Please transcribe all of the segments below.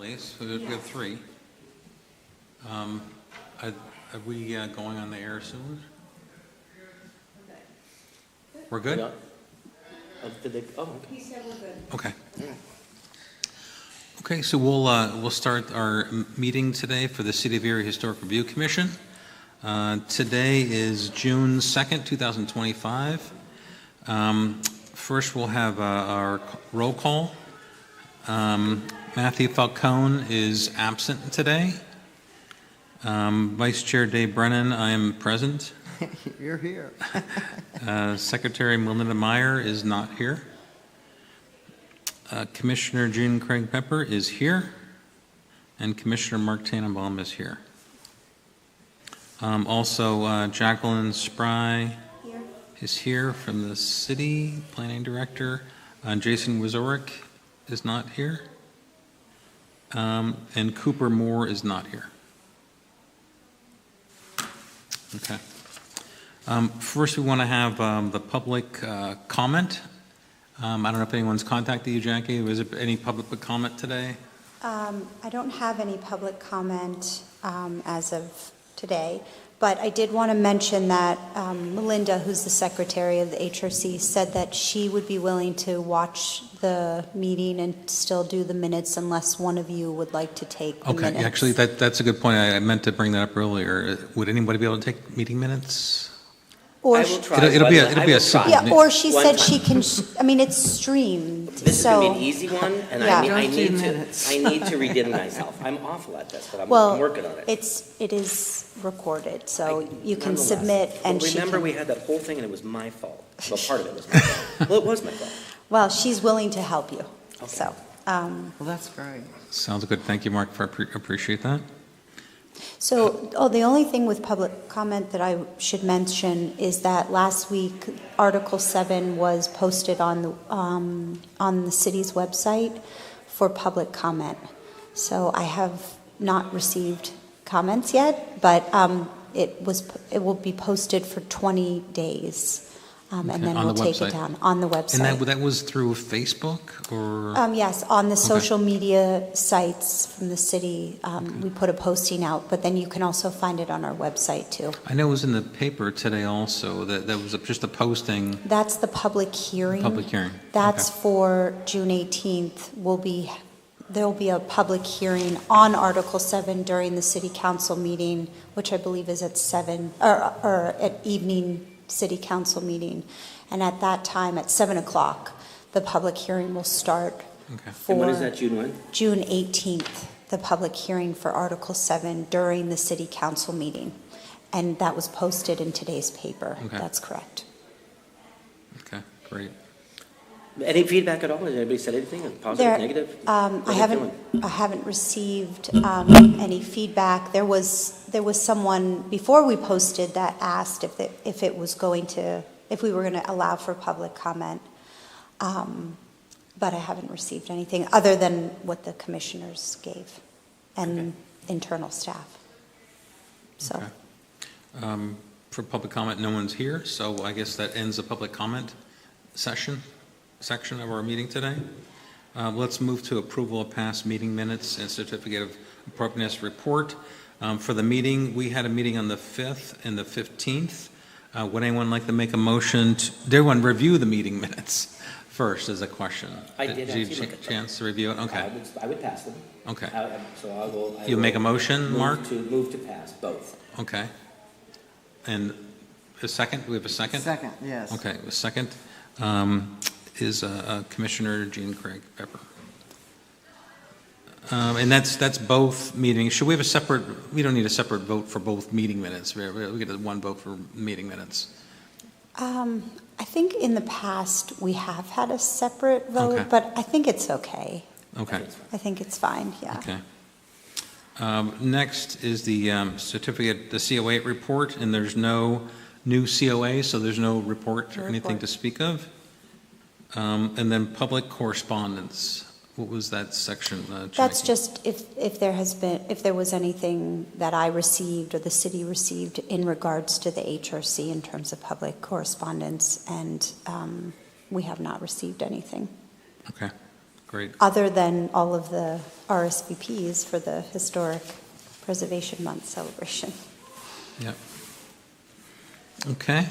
delays. We have 3. Are we going on the air soon? We're good? He said we're good. Okay. Okay, so we'll start our meeting today for the City of Erie Historic Review Commission. Today is June 2nd, 2025. First, we'll have our roll call. Matthew Falcone is absent today. Vice Chair Dave Brennan, I am present. You're here. Secretary Melinda Meyer is not here. Commissioner Jean Craig Pepper is here. And Commissioner Mark Tannenbaum is here. Also, Jacqueline Spry is here from the City Planning Director. Jason Wazorek is not here. And Cooper Moore is not here. Okay. First, we want to have the public comment. I don't know if anyone's contacted you, Jackie. Was there any public comment today? I don't have any public comment as of today, but I did want to mention that Melinda, who's the secretary of the HRC, said that she would be willing to watch the meeting and still do the minutes unless one of you would like to take the minutes. Okay, actually, that's a good point. I meant to bring that up earlier. Would anybody be able to take meeting minutes? Or I will try. It'll be a simple. yeah, or she One said time. she can. I mean, it's streamed. This so, is going to be an easy one, and Yeah. I Just need 2 to minutes. I need to redeem myself. I'm awful at this, but I'm well, working on it. it is recorded, so you can Nonetheless. submit, and But she remember, can. we had that whole thing, and it was my fault. Well, part of it was my fault. Well, it was my fault. Well, she's willing to help you. Okay. So. Well, that's great. Sounds good. Thank you, Mark, appreciate that. So, the only thing with public comment that I should mention is that last week, Article 7 was posted on the city's website for public comment. So I have not received comments yet, but it will be posted for 20 days. And then on we'll the take website. it down on the website. And that was through Facebook or? Yes, on the social media sites from the city, we put a posting out, but then you can also find it on our website too. I know it was in the paper today also, that was just a posting. That's the public hearing. Public hearing. That's Okay. for June 18th. There'll be a public hearing on Article 7 during the city council meeting, which I believe is at 7, or at evening city council meeting. And at that time, at 7 o'clock, the public hearing will start. Okay. For And when is that, June when? June 18th, the public hearing for Article 7 during the city council meeting. And that was posted in today's paper. Okay. That's correct. Okay, great. Any feedback at all? Has anybody said anything? Positive, There- negative? I What are you feeling? haven't received any feedback. There was someone before we posted that asked if we were going to allow for public comment. But I haven't received anything other than what the commissioners gave and internal staff. So. Okay. For public comment, no one's here, so I guess that ends the public comment section of our meeting today. Let's move to approval of past meeting minutes and certificate of appropriateness report. For the meeting, we had a meeting on the 5th and the 15th. Would anyone like to make a motion did everyone review the meeting minutes first as a question? I did you actually look have at a them. chance to review it? Okay. I would pass them. Okay. So I will. You'll make a motion, Mark? Move to pass, both. Okay. And a second? Do we have a second? Second, yes. Okay, a second is Commissioner Jean Craig Pepper. And that's both meetings. Should we have a separate, we don't need a separate vote for both meeting minutes. We get one vote for meeting minutes. I think in the past we have had a separate vote, Okay. but I think it's okay. Okay, I think it's fine, yeah. okay. Next is the certificate, the COA report, and there's no new COA, so there's no report or anything to speak of. And then public correspondence. What was that section? That's Jackie? just if there was anything that I received or the city received in regards to the HRC in terms of public correspondence, and we have not received anything. Okay. great. other than all of the RSVPs for the Historic Preservation Month celebration. Yep. Okay.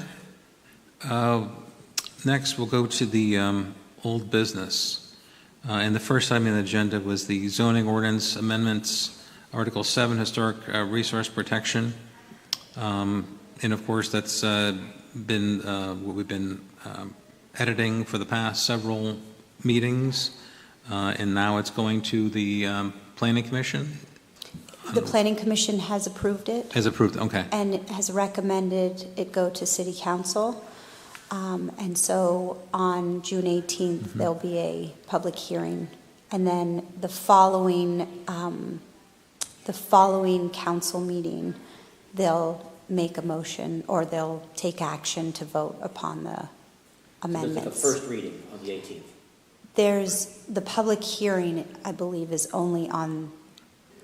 Next, we'll go to the old business. And the first item on the agenda was the zoning ordinance amendments, Article 7, Historic Resource Protection. And of course, that's been what we've been editing for the past several meetings. And now it's going to the Planning Commission? The Planning Commission has approved it. Has approved, okay. And it has recommended it go to City Council. And so on June 18th, there'll be a public hearing. And then the following council meeting, they'll make a motion or they'll take action to vote upon the amendments. The first reading on the 18th. The public hearing, I believe, is only on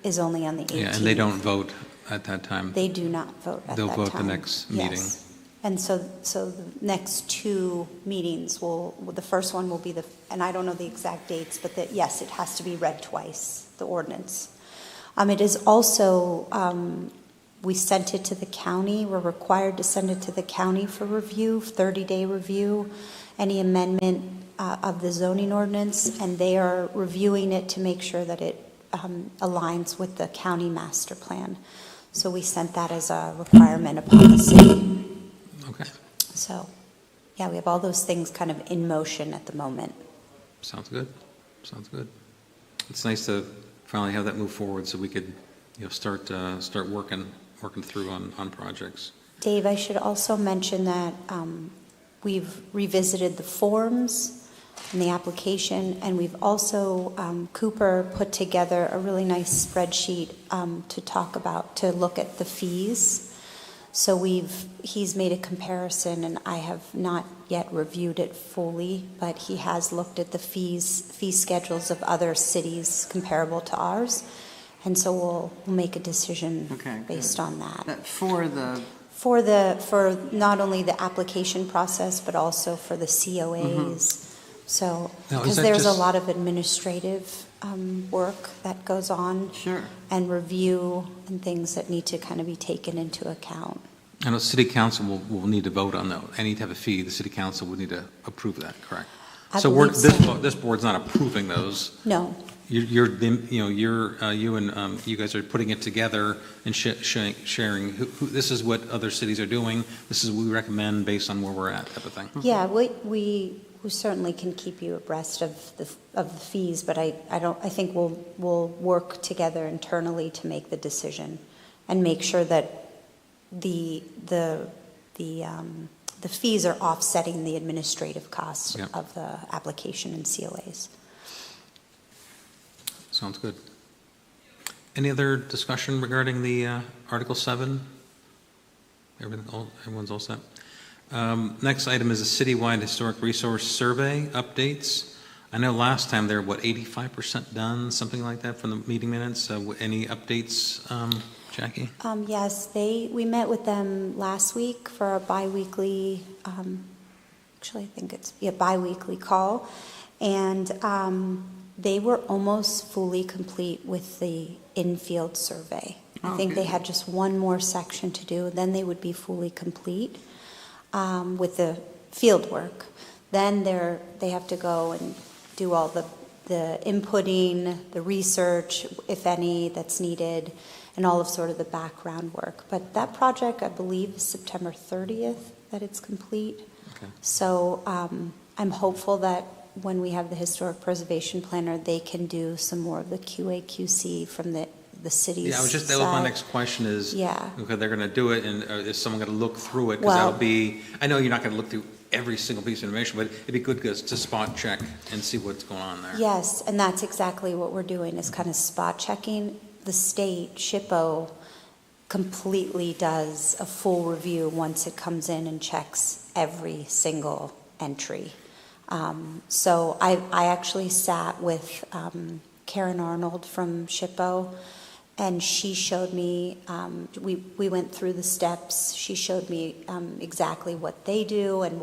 the 18th. Yeah, and they don't vote at that time. They do not vote at that time. They'll vote the next meeting. Yes. And so the next two meetings the first one will be and I don't know the exact dates, but yes, it has to be read twice, the ordinance. It is also, we sent it to the county. We're required to send it to the county for review, 30-day review, any amendment of the zoning ordinance, and they are reviewing it to make sure that it aligns with the county master plan. So we sent that as a requirement upon the city. Okay, So, yeah, we have all those things kind of in motion at the moment. sounds good. Sounds good. It's nice to finally have that move forward so we could, start working through on projects. Dave, I should also mention that we've revisited the forms and the application, and we've also, Cooper put together a really nice spreadsheet to look at the fees. So he's made a comparison, and I have not yet reviewed it fully, but he has looked at the fee schedules of other cities comparable to ours, and so we'll make a decision based on that. For not only the application process, but also for the COAs. So, Now, is because that there's a just- lot of administrative work that goes on. Sure. And review and things that need to kind of be taken into account. I know City Council will need to vote on that. Any type of fee, the City Council would need to approve that, correct? I So believe so. this board's not approving those. No, You guys are putting it together and sharing, who, this is what other cities are doing, this is what we recommend based on where we're at, type of thing. yeah, we certainly can keep you abreast of the fees, but I think we'll work together internally to make the decision and make sure that the fees are offsetting the administrative costs Yep. of the application and COAs. Sounds good. Any other discussion regarding the Article 7? Everyone's all set? Next item is a citywide historic resource survey updates. I know last time they were, 85% done, something like that from the meeting minutes. Any updates, Jackie? Yes, we met with them last week for a biweekly, actually I think it's biweekly call, and they were almost fully complete with the infield survey. I think they had just one more section to do, then they would be fully complete with the field work. Then they have to go and do all the inputting, the research, if any, that's needed, and all of sort of the background work. But that project, I believe, is September 30th that it's complete. Okay. So I'm hopeful that when we have the historic preservation planner, they can do some more of the QA/QC from the city's Yeah, that was my next question is, Yeah. okay, they're going to do it, and is someone going to look through it? Because Well- that'll be, I know you're not going to look through every single piece of information, but it'd be good to spot check and see what's going on there. Yes, and that's exactly what we're doing, is kind of spot checking. The state, SHPO, completely does a full review once it comes in and checks every single entry. So I actually sat with Karen Arnold from SHPO, and she showed me, we went through the steps. She showed me exactly what they do and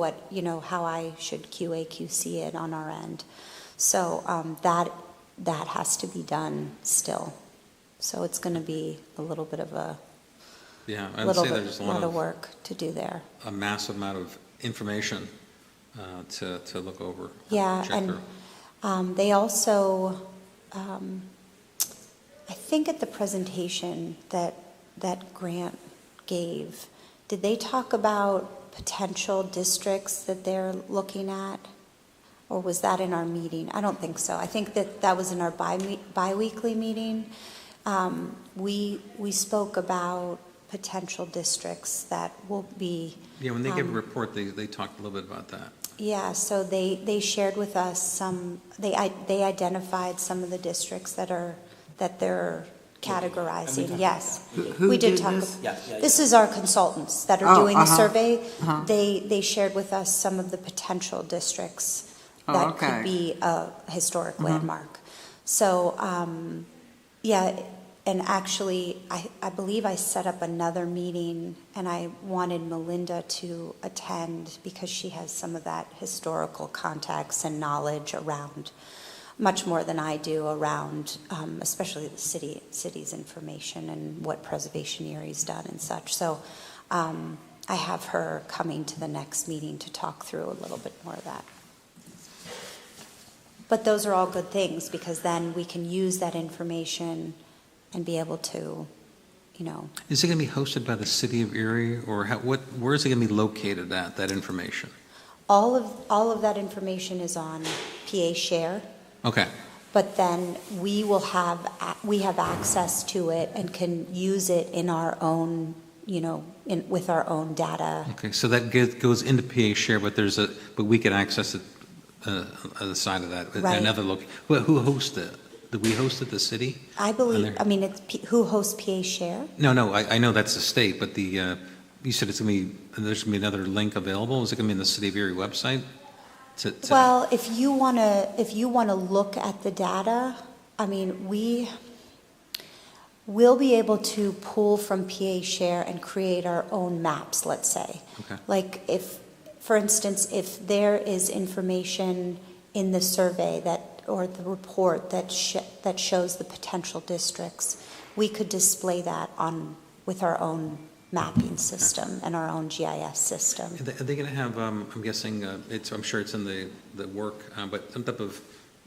how I should QA/QC it on our end. So that has to be done still. So it's going to be a little bit of a Yeah, I would say there's a lot of work to do there. a massive amount of information to look over. Yeah, check through. and they also, I think at the presentation that Grant gave, did they talk about potential districts that they're looking at? Or was that in our meeting? I don't think so. I think that was in our bi-weekly meeting. We spoke about potential districts that will be. Yeah, when they gave a report, they talked a little bit about that. Yeah, so they shared with us they identified some of the districts that they're categorizing, yes. Who We did did talk. this? Yeah. This is our consultants that are Oh, doing the uh-huh, survey. uh-huh. They shared with us some of the potential districts Oh, that okay. could be a historic landmark. So, yeah, and actually, I believe I set up another meeting, and I wanted Melinda to attend because she has some of that historical context and knowledge around, much more than I do, around especially the city's information and what Preservation Erie's done and such. So I have her coming to the next meeting to talk through a little bit more of that. But those are all good things, because then we can use that information and be able to, Is it going to be hosted by the city of Erie, or where is it going to be located at, that information? all of that information is on PA Share, Okay, but then we have access to it and can use it in our own, with our own data. okay, so that goes into PA Share, but we can access it on the side of that, Right. another who hosts it? Do we host it, the city? I On believe, there? it's who hosts PA Share? No, I know that's the state, but you said there's going to be another link available. Is it going to be in the City of Erie website? Well, if you want to look at the data, we'll be able to pull from PA Share and create our own maps, let's say. Okay. Like for instance, if there is information in the survey or the report that shows the potential districts, we could display that with our own mapping system and our own GIS system. Are they going to have, I'm guessing, I'm sure it's in the work, but some type of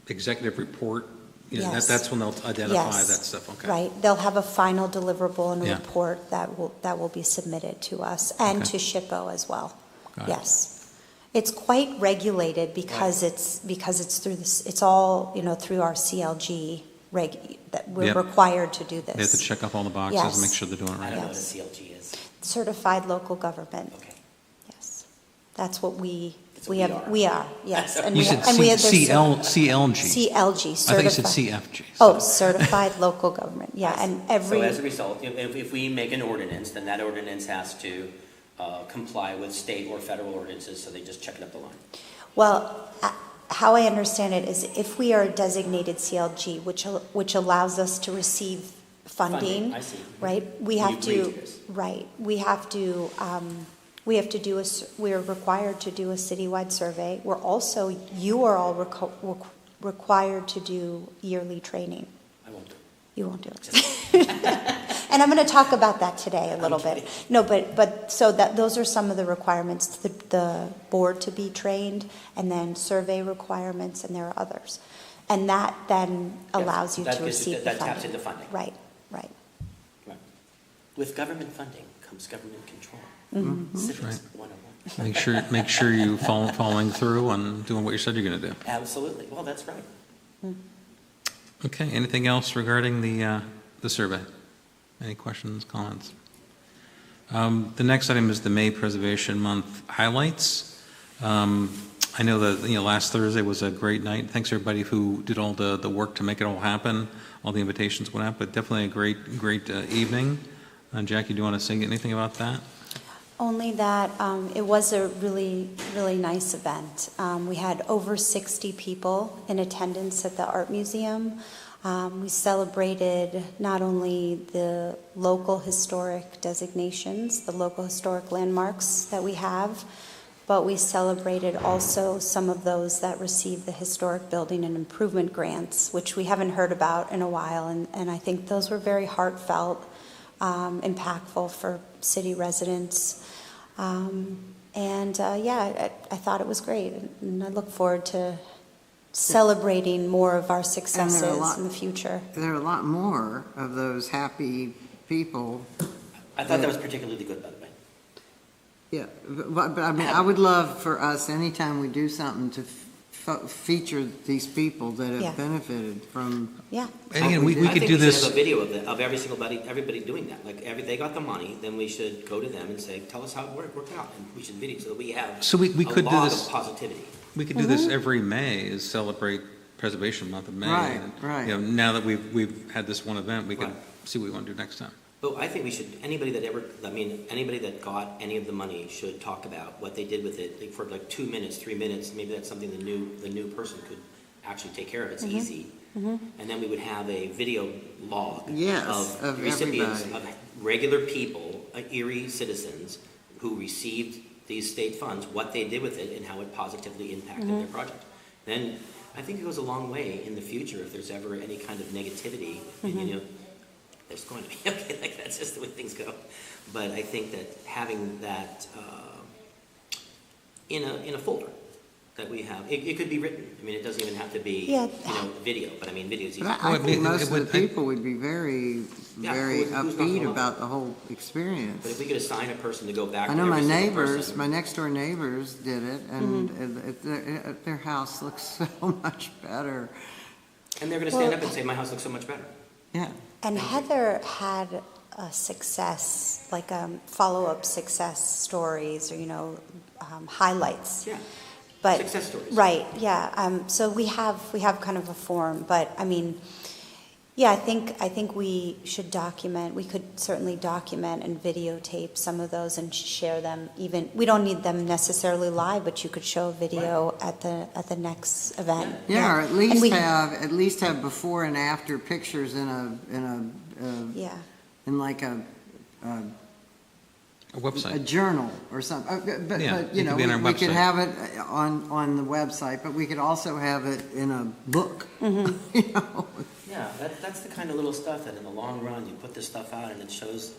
executive report? Yes. That's when they'll identify Yes. that stuff, okay. Right, they'll have a final deliverable and a Yeah. report that will be submitted to us and Okay. to SHPO as well. Got it. Yes. It's quite regulated because it's through this, it's all, through our CLG that we're Yep. required to do this. They have to check off all the boxes and Yes. make sure they're doing it I right. don't know what a Yes. CLG is. Certified local government, Okay. yes. That's what we That's what have, we are. yes. And You we said and we have their CLG. CLG, I thought you said certified. CFG. Oh, certified local government, yeah, and every. So as a result, if we make an ordinance, then that ordinance has to comply with state or federal ordinances, so they just check it up the line. Well, how I understand it is if we are a designated CLG, which allows us to receive funding, I see. right? We You have agree to, to this. right, we have to we're required to do a citywide survey. You are all required to do yearly training. I won't do it. You won't do it. And I'm going to talk about that today a little bit. No, but so those are some of the requirements, the board to be trained, and then survey requirements, and there are others. And that then allows you That to gets- receive the that funding. taps into funding. Right, right. Right. With government funding comes government control. Mm-hmm. Civics Right. 101. Make sure you following through on doing what you said you're going to do. Absolutely. Well, that's right. Okay, anything else regarding the survey? Any questions, comments? The next item is the May Preservation Month highlights. I know that, last Thursday was a great night. Thanks everybody who did all the work to make it all happen. All the invitations went out, but definitely a great evening. Jackie, do you want to say anything about that? Only that it was a really, really nice event. We had over 60 people in attendance at the Art Museum. We celebrated not only the local historic designations, the local historic landmarks that we have, but we celebrated also some of those that received the Historic Building and Improvement Grants, which we haven't heard about in a while, and I think those were very heartfelt, impactful for city residents. I thought it was great, and I look forward to celebrating more of our successes in the future. There are a lot more of those happy people. I thought that was particularly good, by the way. Yeah, but I mean, I would love for us, anytime we do something, to feature these people that Yeah. have benefited from. Yeah. And again, we I could think do we should this. have a video of everybody doing that. Like, they got the money, then we should go to them and say, tell us how it worked out, and we should video, so that we have So we could do a lot this- of positivity. We could do this every May, is celebrate Preservation Month of May. Right, And, right. You know, now that we've had this one event, we could Right. see what we want to do next time. But I think we should, anybody that got any of the money should talk about what they did with it, like, for like 2 minutes, 3 minutes. Maybe that's something the new person could actually take care of. It's easy. And then we would have a video log Yes, of of recipients, everybody. of regular people, Erie citizens, who received these state funds, what they did with it, and how it positively impacted their project. Then I think it goes a long way in the future if there's ever any kind of negativity, and you know, there's going to be, okay, like, that's just the way things go. But I think that having that in a folder that we have, it could be written. I mean, it doesn't even have to be, Yeah. video, but I mean, video's easy. But Well, I it think would- most it of would- the people would be very, Yeah, very who's not gonna upbeat love it? about the whole experience. But if we could assign a person to go back I to know every my single neighbors, person. my next door neighbors did it, and their house looks so much better. And they're going to stand up and say, my house looks so much better. Yeah. And Heather had a success, like follow-up success stories, or, highlights. Yeah. But Success stories. Right, yeah. So we have kind of a form, but I mean, yeah, I think we should document. We could certainly document and videotape some of those and share them. Even we don't need them necessarily live, but you could show a video at the next event. Yeah, or at And least we- have before and after pictures Yeah. in like A a website. journal or something. But Yeah, you it know, could be on our we could website. have it on the website, but we could also have it in a book. You know? Yeah, that's the kind of little stuff that in the long run, you put this stuff out and it shows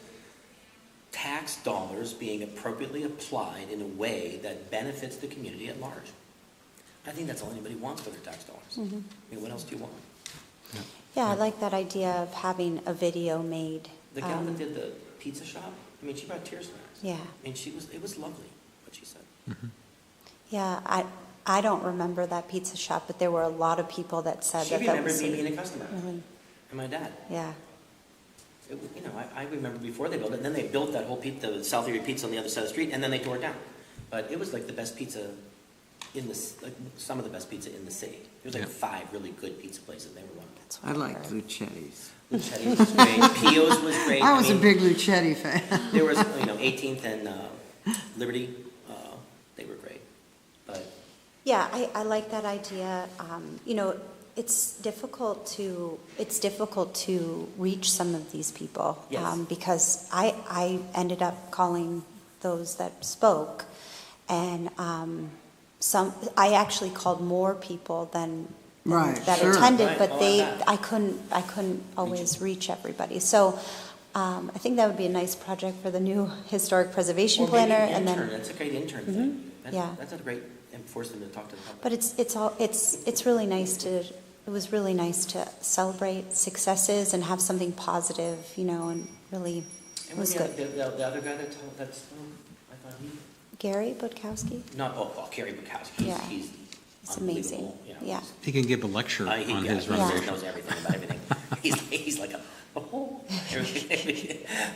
tax dollars being appropriately applied in a way that benefits the community at large. I think that's all anybody wants for their tax dollars. I mean, what else do you want? Yeah, I like that idea of having a video made. The gal that did the pizza shop, I mean, she brought tears to her eyes. Yeah. I mean, it was lovely, what she said. Yeah, I don't remember that pizza shop, but there were a lot of people that said She that remembered was me being a customer, really, and my dad. yeah. I remember before they built it, and then they built that whole pizza, the South Erie Pizza on the other side of the street, and then they tore it down. But it was like the best pizza some of the best pizza in the city. There was like Yeah. 5 really good pizza places, they were one. That's what I like heard. Luchetti's. Luchetti's was great, Pio's was great. I was a mean, big Luchetti fan. There was, 18th and Liberty, they were great. But Yeah, I like that idea. It's difficult to reach some of these people. Yes. Because I ended up calling those that spoke, and I actually called more people than Right, that sure. attended, Right. but Oh, I bet. I couldn't always reach everybody. So I think that would be a nice project for the new historic preservation or maybe planner, an and intern, then. that's a great intern thing. yeah. That's a great, and force them to talk to the public. But it's really nice it was really nice to celebrate successes and have something positive, and really, it And was the good. the other guy that's, I thought Gary Budkowski? Kerry Bukowski, Yeah. he's It's amazing, unbelievable, yeah. He can give a lecture on his he renovation. knows everything about everything. He's like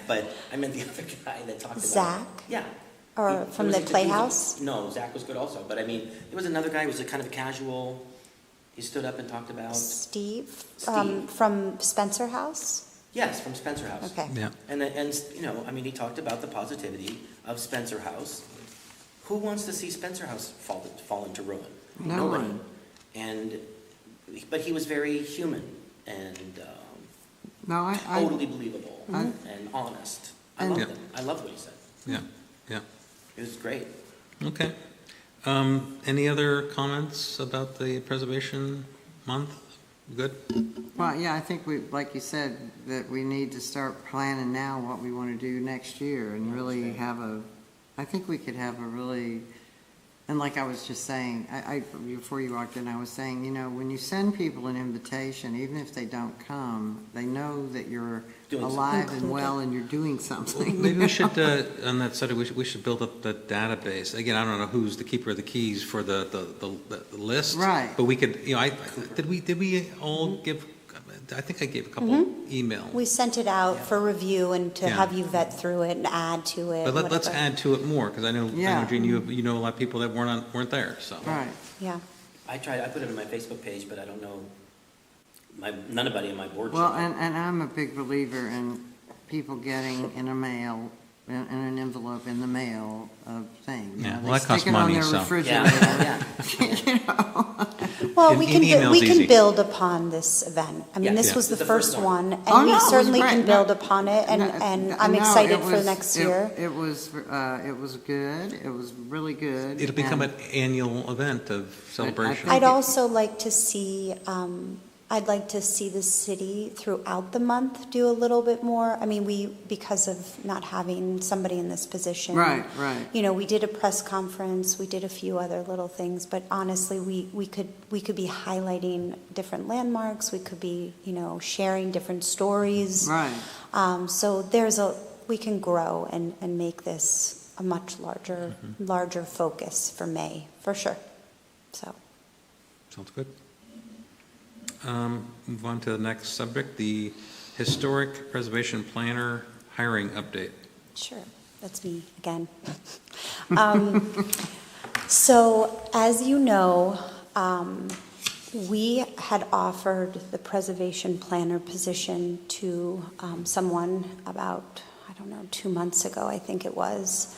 but I meant the other guy that talked about. Zach? Yeah. Or He from was the a- Playhouse? No, Zach was good also, but I mean, there was another guy who was a kind of a casual, he stood up and talked about, Steve? Steve. From Spencer House? yes, from Spencer House. Okay. Yeah. And he talked about the positivity of Spencer House. Who wants to see Spencer House fall into ruin? No Nobody. one. But he was very human and No, I totally believable and honest. I And- loved him. I loved what he said. Yeah, yeah. It was great. Okay. Any other comments about the Preservation Month? Good? Well, yeah, I think we, like you said, that we need to start planning now what we want to do next year and really I think we could have a really, and like I was just saying, before you walked in, I was saying, when you send people an invitation, even if they don't come, they know that you're Doing alive something. and well and you're doing something. Maybe we should, on that subject, we should build up the database. Again, I don't know who's the keeper of the keys for the list. Right. But we could, did we all give, I think I gave a couple emails. We sent it out for review and to Yeah. have you vet through it and add to it. But let's whatever. add to it more, because I know, Yeah. Gene, you know a lot of people that weren't there, so. Right. Yeah. I put it on my Facebook page, but I don't know, nobody on my board. Well, should. and I'm a big believer in people getting in an envelope in the mail, a thing. Yeah, They well, that costs stick it on money, their so. refrigerator. Well, An we can easy. build upon this event. I mean, Yeah. this Yeah. was the It's the first first one. one, Oh, and no, we it was certainly great. can build upon it, and I'm No, excited it for was- next year. It was good. It was really good. It'll become and- an annual event of celebration. I I'd also like to see, I'd like to see the city throughout the month do a little bit more. I mean, because of not having somebody in this position. Right. We did a press conference, we did a few other little things, but honestly, we could be highlighting different landmarks, we could be, sharing different stories. Right. So we can grow and make this a much larger focus for May, for sure. So. Sounds good. Move on to the next subject, the Historic Preservation Planner hiring update. Sure, that's me again. So, as you know, we had offered the preservation planner position to someone about, 2 months ago, I think it was.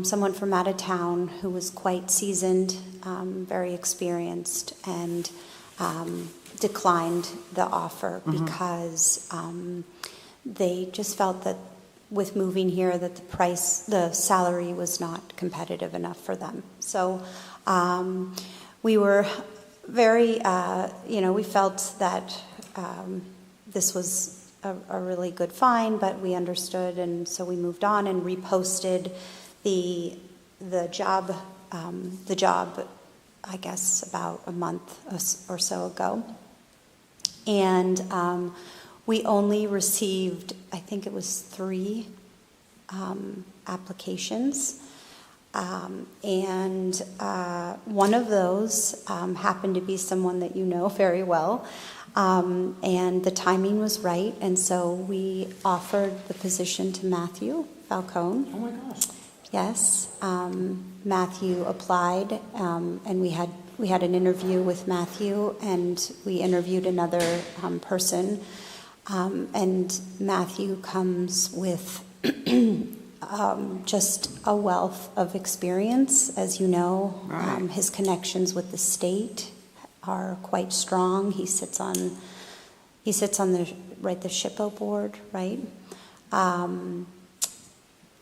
Someone from out of town who was quite seasoned, very experienced, and declined the offer because they just felt that with moving here that the salary was not competitive enough for them. So we were very, we felt that this was a really good find, but we understood, and so we moved on and reposted the job, I guess, about a month or so ago. And we only received, I think it was 3 applications. And one of those happened to be someone that you know very well. And the timing was right. And so we offered the position to Matthew Falcone. Oh my gosh. Yes, Matthew applied, and we had an interview with Matthew, and we interviewed another person, and Matthew comes with just a wealth of experience, as you know. Right. His connections with the state are quite strong. He sits on the SHPO board, right?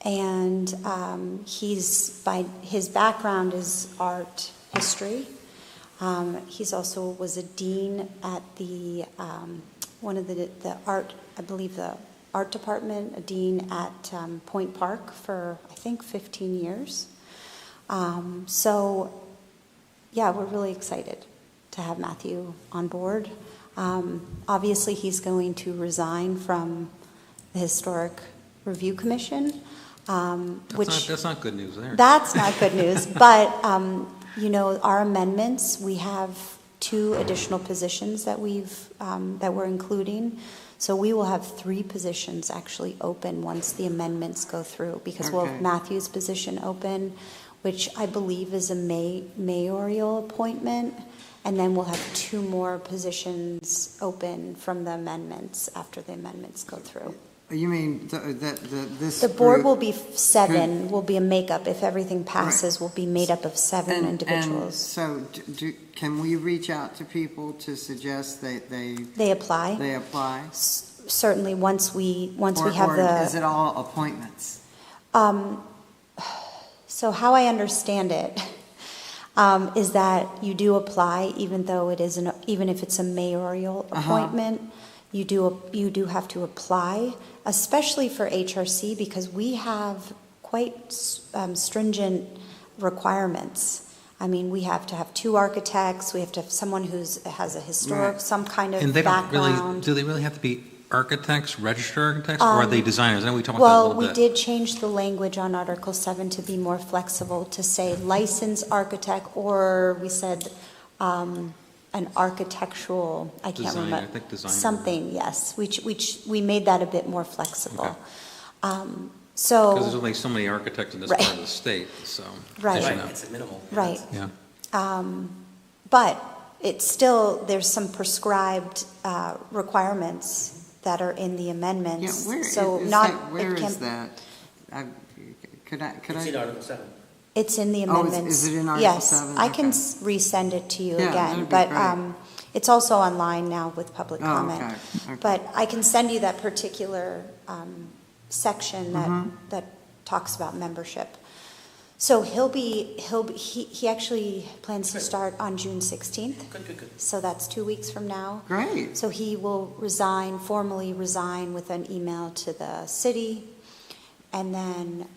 And his background is art history. He's also was a dean at the one of the art, I believe the art department, a dean at Point Park for I think 15 years. So yeah, we're really excited to have Matthew on board. Obviously, he's going to resign from the Historic Review Commission. That's not good news there. That's not good news, but, our amendments, we have 2 additional positions that that we're including. So we will have 3 positions actually open once the amendments go through, because we'll have Okay. Matthew's position open, which I believe is a mayoral appointment, and then we'll have 2 more positions open from the amendments after the amendments go through. You mean this The board group- will be 7, will be a makeup, if everything passes, will be made up of 7 And individuals. so, can we reach out to people to suggest that they They apply. apply? Certainly, once we have Or is it all appointments? So how I understand it, is that you do apply, even though it is even if it's a mayoral appointment, you do have to apply, especially for HRC, because we have quite stringent requirements. I mean, we have to have 2 architects, we have to have someone has a historic, Right. some kind of And they don't really, background. do they really have to be architects, registered architects, or are they designers? I know we talked about that a Well, little we bit. did change the language on Article 7 to be more flexible, to say licensed architect, or we said an architectural, I can't Designer, remember. I think designer. Something, yes, which we made that a bit more flexible. Okay. So. Because there's only so many architects in this Right. part of the state, so. Right. as you Right, know. it's a minimal. Right. Yeah. But it's still, there's some prescribed requirements that are in the Yeah, amendments. where So is not, that, where it can- is that? Could It's in I? Article 7. It's in the Oh, is amendments. it in Article 7? Yes, I can Okay. resend it to you Yeah, again, that'd be but great. it's also online now with public Oh, comment. okay, okay. But I can send you that particular section that, Mm-hmm. that talks about membership. So he actually plans to Good. start on June 16th, Good. so that's 2 weeks from now. Great. So he will formally resign with an email to the city, and then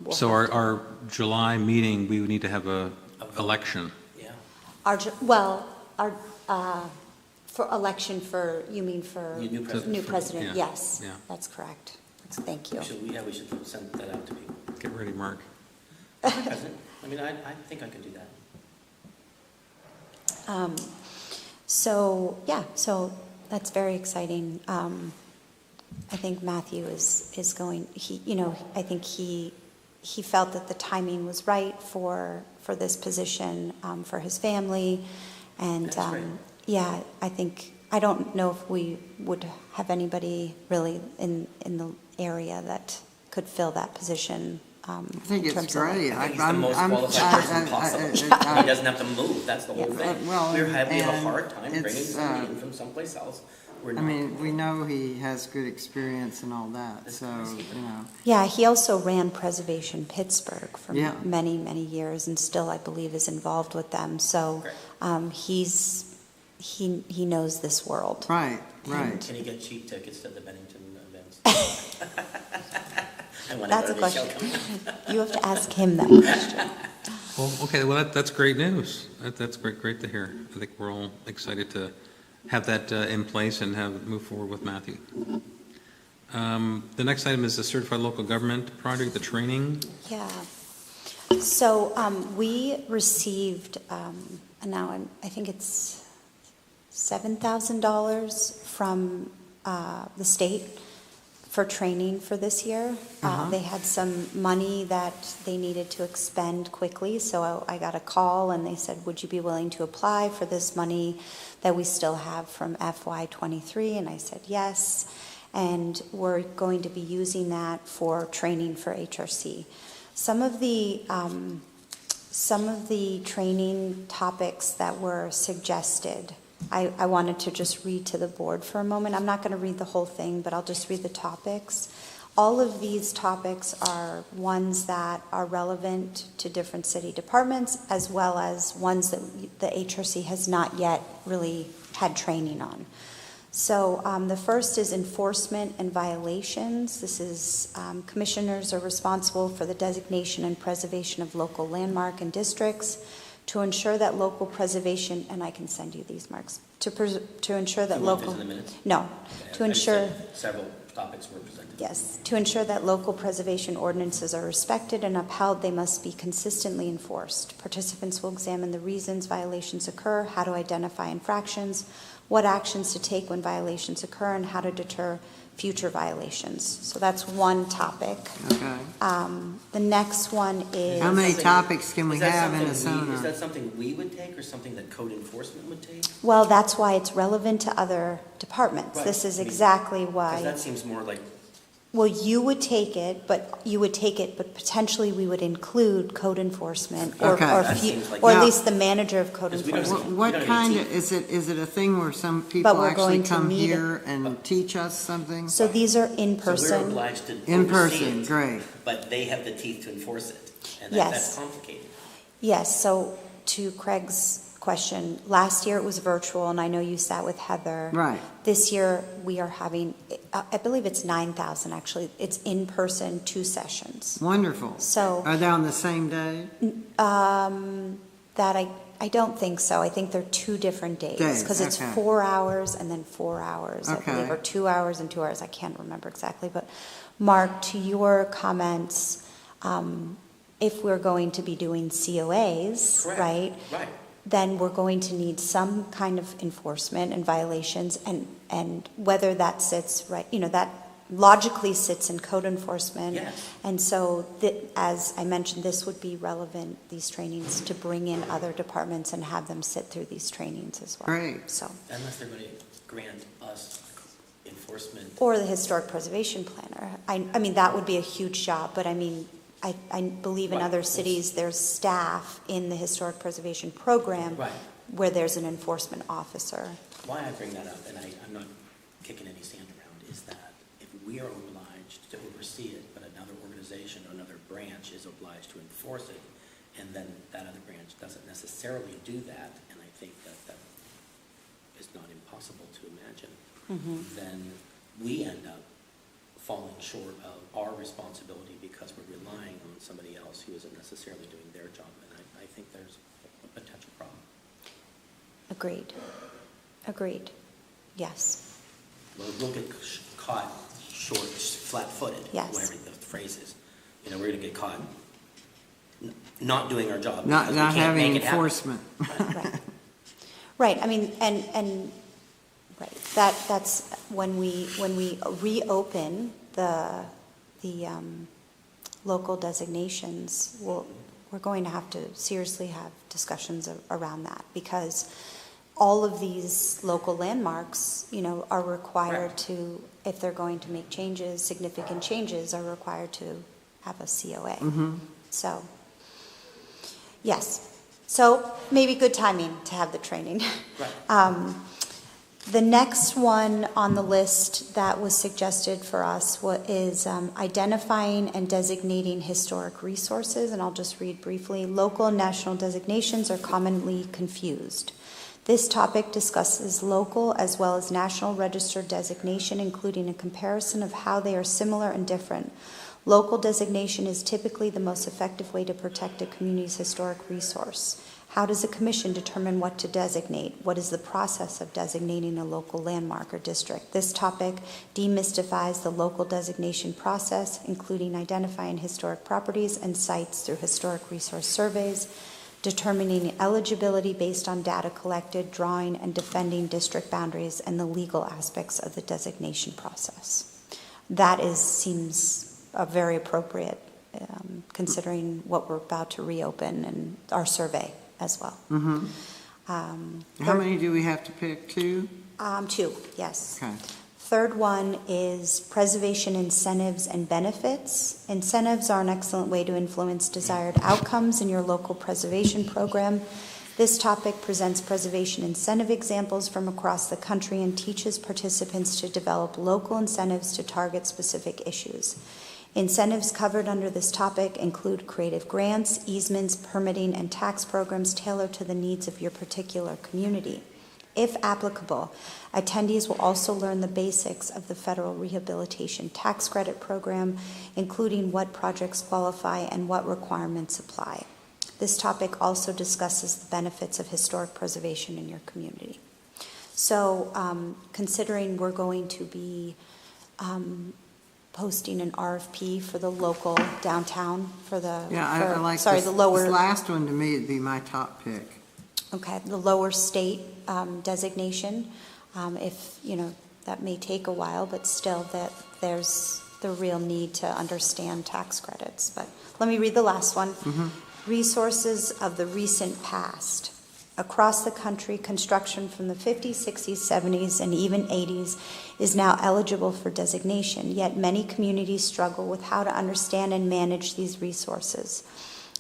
we'll So have our July meeting, we would need to have a vote. election. Yeah. for election for, you mean for New president. new president, Yeah, yes, yeah. that's correct. Thank you. We should send that out to people. Get ready, Mark. President, I mean, I think I could do that. So that's very exciting. I think Matthew is going, I think he felt that the timing was right for this position, for his family. And, That's great. yeah, I don't know if we would have anybody really in the area that could fill that position. I think in it's terms of- great. I think he's the I'm- most I'm- qualified person possible. He doesn't have to move, that's the whole Yeah. thing. Well, We have a and hard time bringing it's, somebody in from someplace else. We're I not. mean, we know he has good experience and all that, That's so, crazy. you know. Yeah, he also ran Preservation Pittsburgh for Yeah. many, many years, and still, I believe, is involved with them. So Great. he knows this world. Right, right. Can he get cheap tickets to the Bennington events? I want to That's go a to the show. question. You have to ask him that question. Well, okay, well, that's great news. That's great to hear. I think we're all excited to have that in place and move forward with Matthew. The next item is the Certified Local Government Project, the training. Yeah. So we received, and now I think it's $7,000 from the state for training for this year. They had some money that they needed to expend quickly, so I got a call and they said, would you be willing to apply for this money that we still have from FY23? And I said yes, and we're going to be using that for training for HRC. Some of the training topics that were suggested, I wanted to just read to the board for a moment. I'm not going to read the whole thing, but I'll just read the topics. All of these topics are ones that are relevant to different city departments, as well as ones that the HRC has not yet really had training on. So the first is enforcement and violations. This is commissioners are responsible for the designation and preservation of local landmark and districts to ensure that local preservation, and I can send you these, Marks, to ensure that You want local. these in the minutes? No, Okay, to I ensure. said several topics were presented. Yes, to ensure that local preservation ordinances are respected and upheld, they must be consistently enforced. Participants will examine the reasons violations occur, how to identify infractions, what actions to take when violations occur, and how to deter future violations. So that's one topic. Okay. The next one is. How many Something- topics can we is that have in a something Is seminar? that something we would take or something that code enforcement would take? Well, that's why it's relevant to other departments. Right. This is I mean, exactly Because why. that seems more like, Well, you would take it, but potentially we would include code enforcement or, Okay. or That few- seems like- or at Now- least the manager of code Because we don't enforcement. have- What we don't kind need of, to- is it a thing where some people we're actually going to come need it. here and teach us something? So these are in so we're person. obliged to In oversee person, it, great. But they have the teeth to enforce it. And Yes. that's complicated. Yes, so to Craig's question, last year it was virtual, and I know you sat with Heather. Right. This year, we are having, I believe it's 9,000, actually. It's in person, 2 sessions. Wonderful. So- Are they on the same day? That I don't think so. I think they're 2 different days. Days, Because it's okay. 4 hours and then 4 hours, I Okay. believe, or 2 hours and 2 hours. I can't remember exactly. But Mark, to your comments, if we're going to be doing COAs, Correct. right? Right. Then we're going to need some kind of enforcement and violations, and whether that sits right, that logically sits in code enforcement. Yes. And so, as I mentioned, this would be relevant, these trainings, to bring in other departments and have them sit through these trainings as well. Great. So, Unless they're going to grant us enforcement. or the historic preservation planner. I mean, that would be a huge job, but I mean, I believe in Right. other cities, there's staff in the historic preservation program Right. where there's an enforcement officer. Why I bring that up, and I'm not kicking any sand around, is that if we are obliged to oversee it, but another organization or another branch is obliged to enforce it, and then that other branch doesn't necessarily do that, and I think that is not impossible to imagine, then we end up falling short of our responsibility because we're relying on somebody else who isn't necessarily doing their job, and I think there's a potential problem. Agreed. Yes. We'll get caught short, flat-footed, Yes. whatever the phrase is. We're going to get caught not doing our job Not because we can't having make it happen. enforcement. Right. Right, I mean, and, right, that's when we reopen the local designations, we're going to have to seriously have discussions around that, because all of these local landmarks, are required Correct. to, if they're going to make changes, significant changes, are required to have a COA. So, yes. So maybe good timing to have the training. Right. The next one on the list that was suggested for us is identifying and designating historic resources, and I'll just read briefly. Local and national designations are commonly confused. This topic discusses local as well as national registered designation, including a comparison of how they are similar and different. Local designation is typically the most effective way to protect a community's historic resource. How does a commission determine what to designate? What is the process of designating a local landmark or district? This topic demystifies the local designation process, including identifying historic properties and sites through historic resource surveys, determining eligibility based on data collected, drawing and defending district boundaries, and the legal aspects of the designation process. That seems very appropriate, considering what we're about to reopen and our survey as well. How many do we have to pick? 2? 2, yes. Okay. Third one is preservation incentives and benefits. Incentives are an excellent way to influence desired outcomes in your local preservation program. This topic presents preservation incentive examples from across the country and teaches participants to develop local incentives to target specific issues. Incentives covered under this topic include creative grants, easements, permitting, and tax programs tailored to the needs of your particular community. If applicable, attendees will also learn the basics of the Federal Rehabilitation Tax Credit Program, including what projects qualify and what requirements apply. This topic also discusses the benefits of historic preservation in your community. So, considering we're going to be posting an RFP for the local downtown for the I like sorry, this. the lower This last one, to me, would be my top pick. Okay, the lower state designation, if, that may take a while, but still that there's the real need to understand tax credits. But let me read the last one. Resources of the recent past. Across the country, construction from the 50s, 60s, 70s, and even 80s is now eligible for designation, yet many communities struggle with how to understand and manage these resources.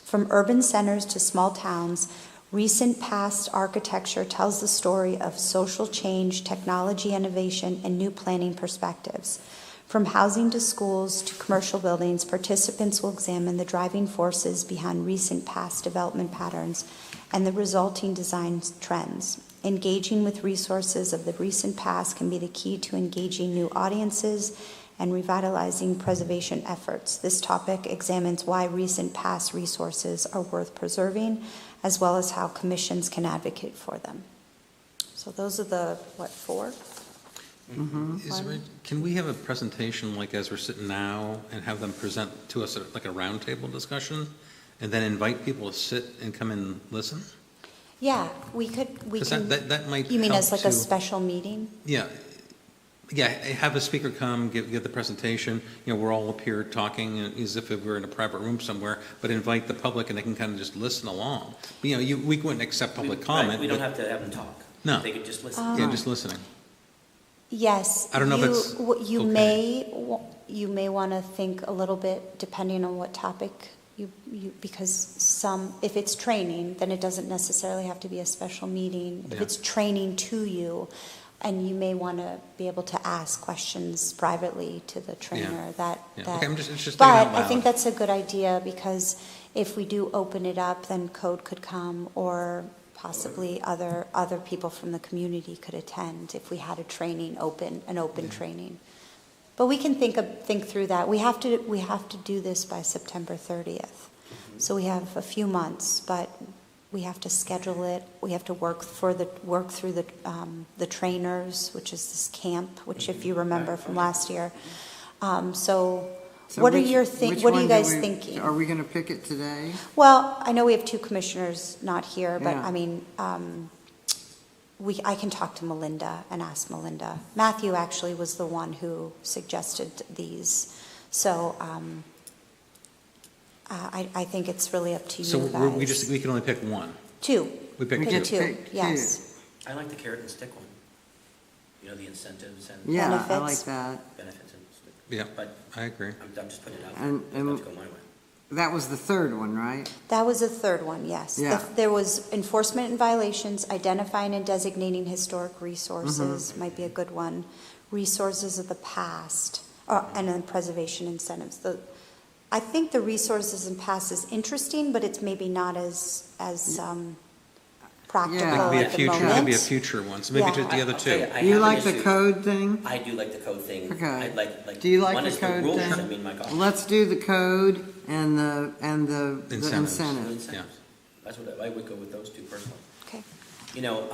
From urban centers to small towns, recent past architecture tells the story of social change, technology innovation, and new planning perspectives. From housing to schools to commercial buildings, participants will examine the driving forces behind recent past development patterns and the resulting design trends. Engaging with resources of the recent past can be the key to engaging new audiences and revitalizing preservation efforts. This topic examines why recent past resources are worth preserving, as well as how commissions can advocate for them. So those are the, four? Can we have a presentation like as we're sitting now and have them present to us like a roundtable discussion and then invite people to sit and come and listen? Yeah, we can. Because that might You mean help as like to- a special meeting? Yeah, have a speaker come, give the presentation, we're all up here talking as if we're in a private room somewhere, but invite the public and they can kind of just listen along. We wouldn't accept public comment. Right, we don't but- have to have them talk. No. They could just listen. Yeah, just listening. Yes. I don't know if it's You okay. may want to think a little bit, depending on what topic because if it's training, then it doesn't necessarily have to be a special meeting. If Yeah. it's training to you, and you may want to be able to ask questions privately to the trainer, Yeah. Okay, it's just thinking But out I think loud. that's a good idea, because if we do open it up, then code could come, or possibly other people from the community could attend if we had an open training. But we can think through that. We have to do this by September 30th. So we have a few months, but we have to schedule it. We have to work through the trainers, which is this camp, which if you remember from last year. So what are which what are you one guys thinking? Are we going to pick it today? Well, I know we have two commissioners not here, but Yeah. I mean, I can talk to Melinda and ask Melinda. Matthew actually was the one who suggested these. So I think it's really up to you So guys. we can only pick one. Two. We pick We two. get Two, pick two. yes. I like the carrot and stick one. The incentives and Yeah, I Benefits. like that. benefits and, Yeah, but I agree. I'm just putting it out. And- It's about to go my way. That was the third one, right? That was the third one, yes. Yeah. There was enforcement and violations, identifying and designating historic resources, Mm-hmm. might be a good one. Resources of the past, and then preservation incentives. I think the resources and past is interesting, but it's maybe not as practical Yeah. That could be a at the future, moment. that could be a future one, so maybe Yeah. just the other I'll tell two. I You have like an the issue. code thing? I do like the code thing. Okay. I like. Do you like one the is code rules. thing? I mean, my gosh. Let's do the code and the Incentives. incentives. Yeah. That's what I would go with those two personally. Okay.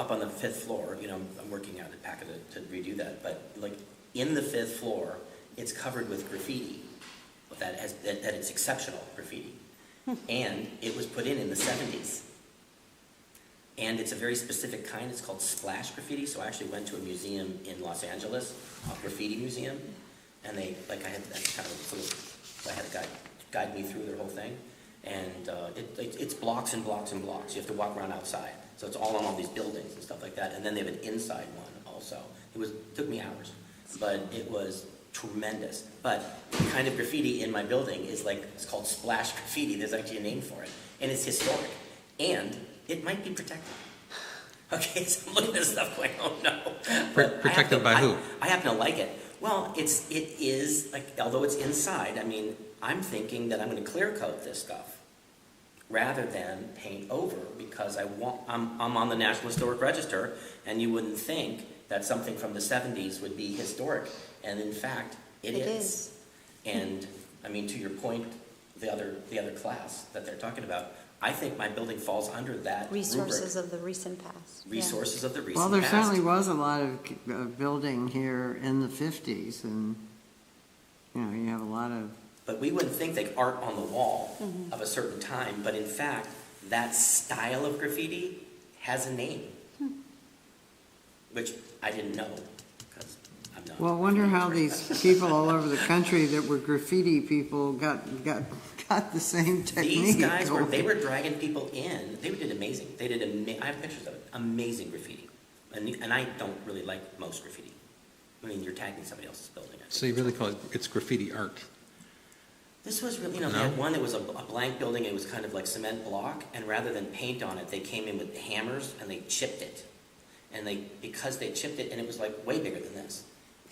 Up on the fifth floor, I'm working out at Packet to redo that, but like in the fifth floor, it's covered with graffiti. That it's exceptional graffiti. And it was put in the 70s. And it's a very specific kind. It's called splash graffiti. So I actually went to a museum in Los Angeles, a graffiti museum, and I had a guy guide me through their whole thing. And it's blocks and blocks and blocks. You have to walk around outside. So it's all on all these buildings and stuff like that. And then they have an inside one also. It took me hours, but it was tremendous. But the kind of graffiti in my building is it's called splash graffiti. There's actually a name for it. And it's historic. And it might be protected. Okay, so I'm looking at stuff going, oh no. But Protected by who? I happen to like it. Well, it is, although it's inside, I'm thinking that I'm going to clear coat this stuff rather than paint over, because I'm on the National Historic Register, and you wouldn't think that something from the 70s would be historic. And in fact, it is. And, to your point, the other class that they're talking about, I think my building falls under that Resources rubric. of the recent past. Yeah. Resources of the recent Well, there past. certainly was a lot of building here in the 50s, and, you have a lot of, But we wouldn't think like art on the wall of a certain time, but in fact, that style of graffiti has a name, which I didn't know, because I'm not. well, I wonder how these people all over the country that were graffiti people got the same technique. These guys going. they were dragging people in. They did amazing. They did I have pictures of it. Amazing graffiti, and I don't really like most graffiti. You're tagging somebody else's building. So you really call it's graffiti art? This was really, they No? had one that was a blank building. It was kind of like cement block, and rather than paint on it, they came in with hammers and they chipped it. And because they chipped it, and it was way bigger than this.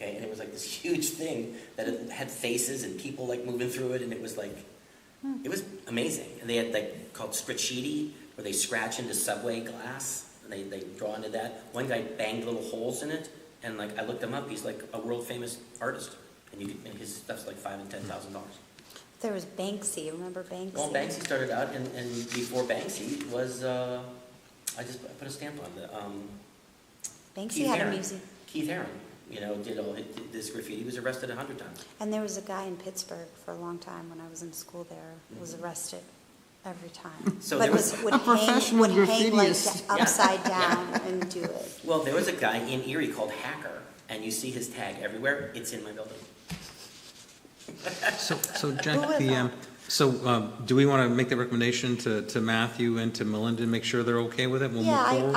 okay? And it was like this huge thing that it had faces and people like moving through it, and it was like, it was amazing. And they had like called scritchetti, where they scratch into subway glass, and they draw into that. One guy banged little holes in it, and like I looked him up, he's like a world famous artist, and and his stuff's like $5,000 and $10,000. There was Banksy, remember Banksy? Well, Banksy started out, and before Banksy was, I put a stamp on the, Banksy Keith had a Haring. museum. Keith Haring, did this graffiti. He was arrested 100 times. And there was a guy in Pittsburgh for a long time when I was in school there, was arrested every time. So But there was would a hang, professional would hang like graffitiist. upside down and do it. Well, there was a guy in Erie called Hacker, and you see his tag everywhere. It's in my building. So Jack, Who would've do we want to make the recommendation to Matthew and to Melinda, and make sure they're okay with it? We'll move forward?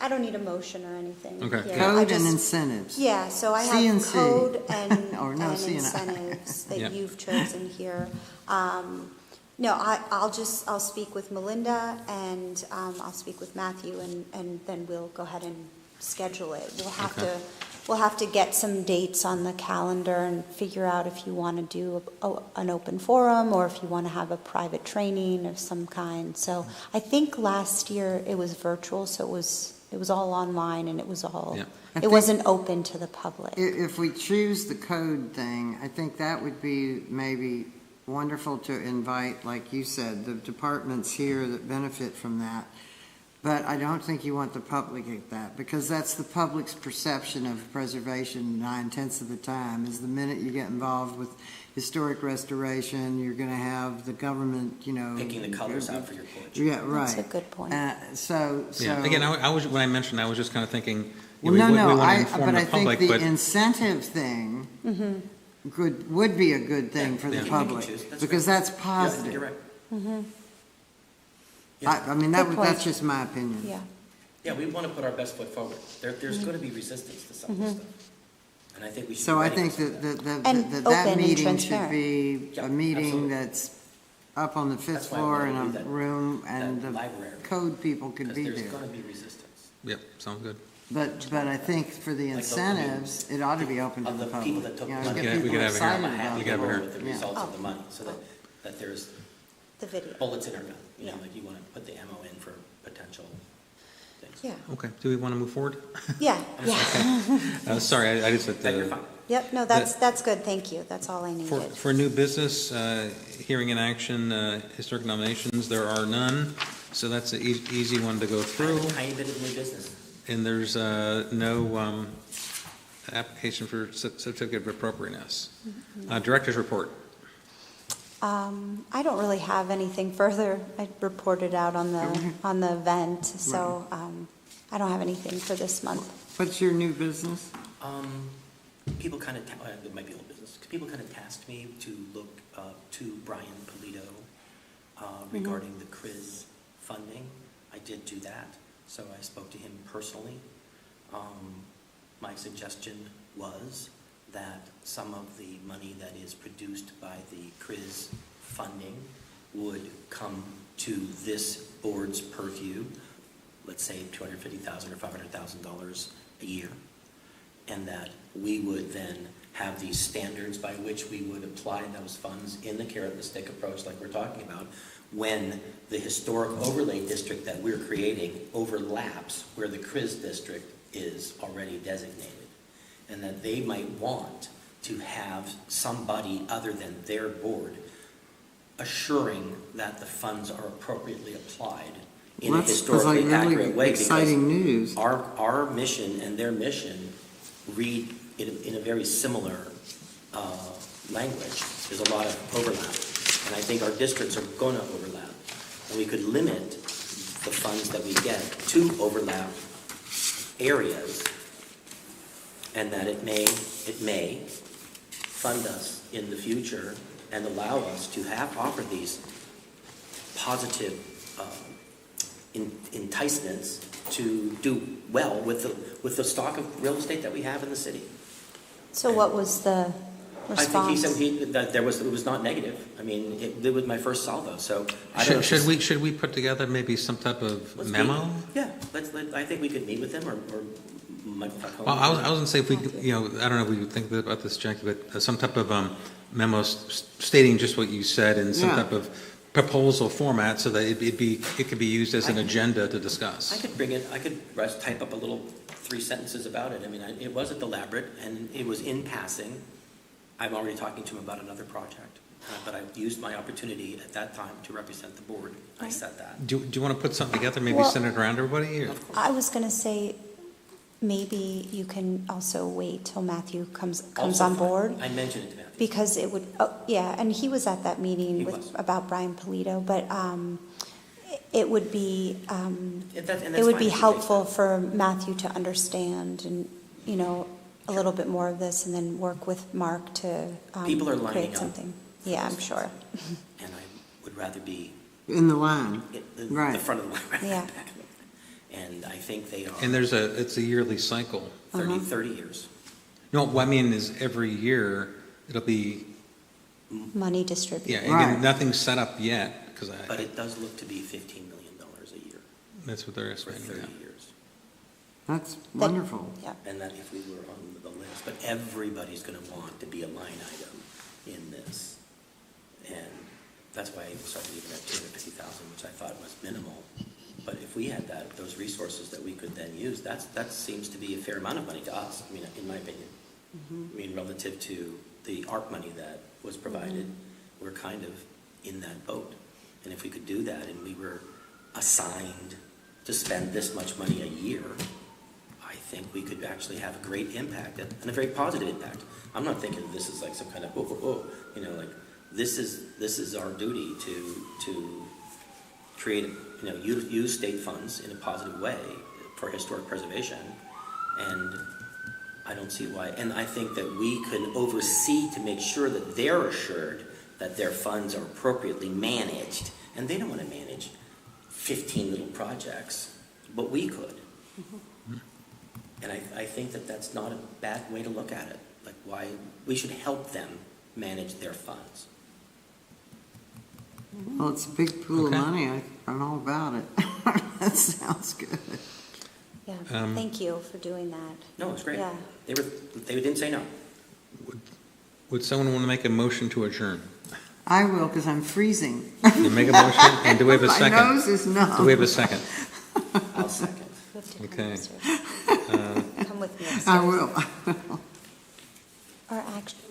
I don't need a motion or anything. Okay. here. I Code just- and incentives. Yeah, so I have C&C. code and Or no, and C&I. incentives Yeah. that you've chosen here. No, I'll speak with Melinda and I'll speak with Matthew and then we'll go ahead and schedule it. We'll have to get some dates on the calendar and figure out if you want to do an open forum or if you want to have a private training of some kind. So I think last year it was virtual, so it was all online and it was all, Yeah. I it think- wasn't open to the public. If we choose the code thing, I think that would be maybe wonderful to invite, like you said, the departments here that benefit from that. But I don't think you want the public at that, because that's the public's perception of preservation 9/10 of the time, is the minute you get involved with historic restoration, you're gonna have the government, Picking the colors out for your porch. Yeah, right. That's a good point. So. Yeah, again, when I mentioned, I was just kind of thinking, Well, we no, want no, to inform but the I think public, the but, incentive thing would be a good thing for the Yeah, you can public, choose. That's because right. that's Yeah, positive. you're right. I mean, Good point. that's just my opinion. Yeah. Yeah, we want to put our best foot forward. There's going to be resistance to some of this stuff. And I think we should. So be I ready think for some of And that open and meeting should transparent. be Yeah, a meeting absolutely. that's up on the That's fifth why I floor wanna in do a that- room, and that the library. code people could Because be there's there. going to be resistance. yep, sounds good. But I think for the Like local incentives, it ought to be open to Of the the public. people that took You know, money. get We people could have it here. excited I'm about happy it. You to have it roll here. with the Oh. results of the money, so that there's The video. bullets in our gun. Yeah. Like you want to put the ammo in for potential things. Yeah, Okay, do we want to move forward? yeah, yeah. Sorry, I just said, That you're fine. Yep, no, that's good, thank you. That's all I For, needed. for new business, hearing in action, historic nominations, there are none, so that's an easy one to go I through. have a tiny bit of new business. And there's no application for certificate of appropriateness. Director's report. I don't really have anything further. I reported out on the event, so I don't have anything for this month. What's your new business? People kind of, it might be old business, people kind of tasked me to look to Brian Polito regarding the CRIS funding. I did do that, so I spoke to him personally. My suggestion was that some of the money that is produced by the CRIS funding would come to this board's purview, let's say $250,000 or $500,000 a year, and that we would then have these standards by which we would apply those funds in the carrot and the stick approach like we're talking about when the historic overlay district that we're creating overlaps where the CRIS district is already designated, and that they might want to have somebody other than their board assuring that the funds are appropriately applied in a Well, that sounds like historically really accurate way. exciting news. Our mission and their mission read in a very similar language. There's a lot of overlap, and I think our districts are going to overlap, and we could limit the funds that we get to overlap areas, and that it may fund us in the future and allow us to offer these positive enticements to do well with the stock of real estate that we have in the city. So what was the I think he response? said that it was not negative. I mean, it was my first salvo, so I don't know. Should we put together maybe some type of Let's memo? meet. Yeah, I think we could meet with them or Michael Falcone. Well, I was going to say, if we, you know, I don't know if we would think about this, Jackie, but some type of memo stating just what you said in some Yeah. type of proposal format, so that it could be used as an agenda to I discuss. could bring it, I could type up a little 3 sentences about it. I mean, it wasn't elaborate, and it was in passing. I'm already talking to him about another project, but I used my opportunity at that time to represent the board. I said that. Do you want to put something together, maybe Well- send it around everybody? or- Of course. I was going to say, maybe you can also wait till Matthew comes Also on fine. board. I mentioned it to Matthew. Because it would, oh, yeah, and he was at that He meeting was. with, about Brian Polito, but it would be, And that's it would fine be if you helpful take for Matthew to understand and, you know, a little bit more of this, and then work with Mark to People are lining create up something. for Yeah, this I'm sure. that. And I would rather be In the line. in the Right. front of the line rather than Yeah. back of the line. And I think they are And it's a yearly cycle. 30 years. No, what I mean is every year, it'll be, Money distributed. yeah, Right. again, nothing's set up yet, because But it does look to be $15 million a year that's what they're for estimating, 30 yeah. years. That's wonderful. Yeah. And that if we were on the list, but everybody's going to want to be a line item in this. And that's why I started even at 250,000, which I thought was minimal. But if we had those resources that we could then use, that seems to be a fair amount of money to us, I mean, in my opinion. I mean, relative to the ARP money that was provided, we're kind of in that boat. And if we could do that and we were assigned to spend this much money a year, I think we could actually have a great impact and a very positive impact. I'm not thinking of this as like some kind of, you know, like, this is our duty to create, you know, use state funds in a positive way for historic preservation. And I don't see why, and I think that we could oversee to make sure that they're assured that their funds are appropriately managed. And they don't want to manage 15 little projects, but we could. And I think that that's not a bad way to look at it. Like, why, we should help them manage their funds. Well, it's a big pool of Okay. money. I'm all about it. That sounds good. Yeah, Um, thank you for doing that. No, it's great. Yeah. They didn't say no. Would someone want to make a motion to adjourn? I will, because I'm freezing. You make a motion, and do we have a second? My nose is numb. Do we have a second? I'll second. You have to come Okay. upstairs. Come with me upstairs. I will. Or actually.